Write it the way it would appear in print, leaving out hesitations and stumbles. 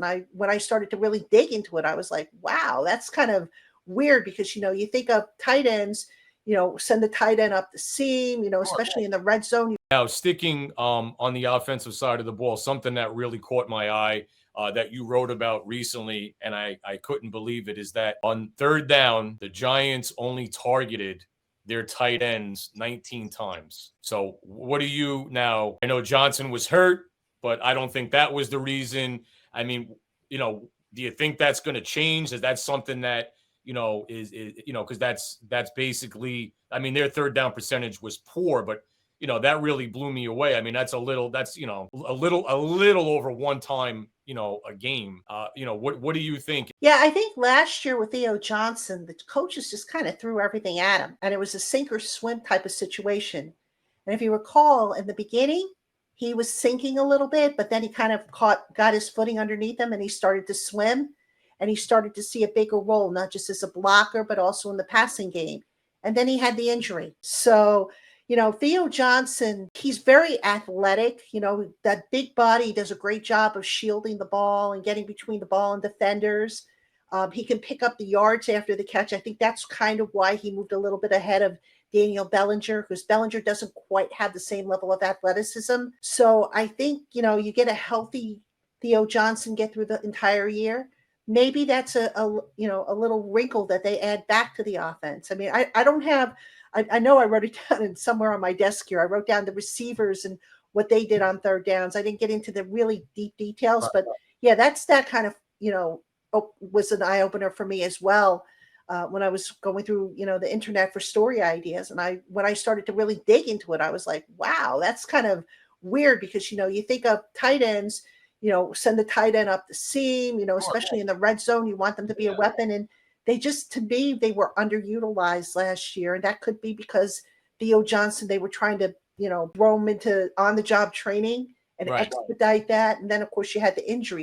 And when I started to really dig into it, I was like, wow, that's kind of weird because, you think of tight ends, send the tight end up the seam, especially in the red zone. Now, sticking on the offensive side of the ball, something that really caught my eye that you wrote about recently, and I couldn't believe it, is that on third down, the Giants only targeted their tight ends 19 times. So what do you now? I know Johnson was hurt, but I don't think that was the reason. I mean, do you think that's going to change? Is that something that, is because that's basically, I mean, their third down percentage was poor, but that really blew me away. I mean, that's a little over one time, a game. What do you think? Yeah, I think last year with Theo Johnson, the coaches just kind of threw everything at him, and it was a sink or swim type of situation. And if you recall, in the beginning, he was sinking a little bit, but then he kind of got his footing underneath him, and he started to swim, and he started to see a bigger role, not just as a blocker, but also in the passing game. And then he had the injury. So, Theo Johnson, he's very athletic. That big body does a great job of shielding the ball and getting between the ball and defenders. He can pick up the yards after the catch. I think that's kind of why he moved a little bit ahead of Daniel Bellinger, because Bellinger doesn't quite have the same level of athleticism. So I think, you get a healthy Theo Johnson get through the entire year. Maybe that's a little wrinkle that they add back to the offense. I mean, I don't have, I know I wrote it down somewhere on my desk here. I wrote down the receivers and what they did on third downs. I didn't get into the really deep details, but yeah, that kind of, was an eye opener for me as well. When I was going through, the internet for story ideas. And when I started to really dig into it, I was like, wow, that's kind of weird because, you think of tight ends, send the tight end up the seam, especially in the red zone, you want them to be a weapon. And to me, they were underutilized last year. And that could be because Theo Johnson, they were trying to, throw him into on the job training and expedite that. And then, of course, you had the injury.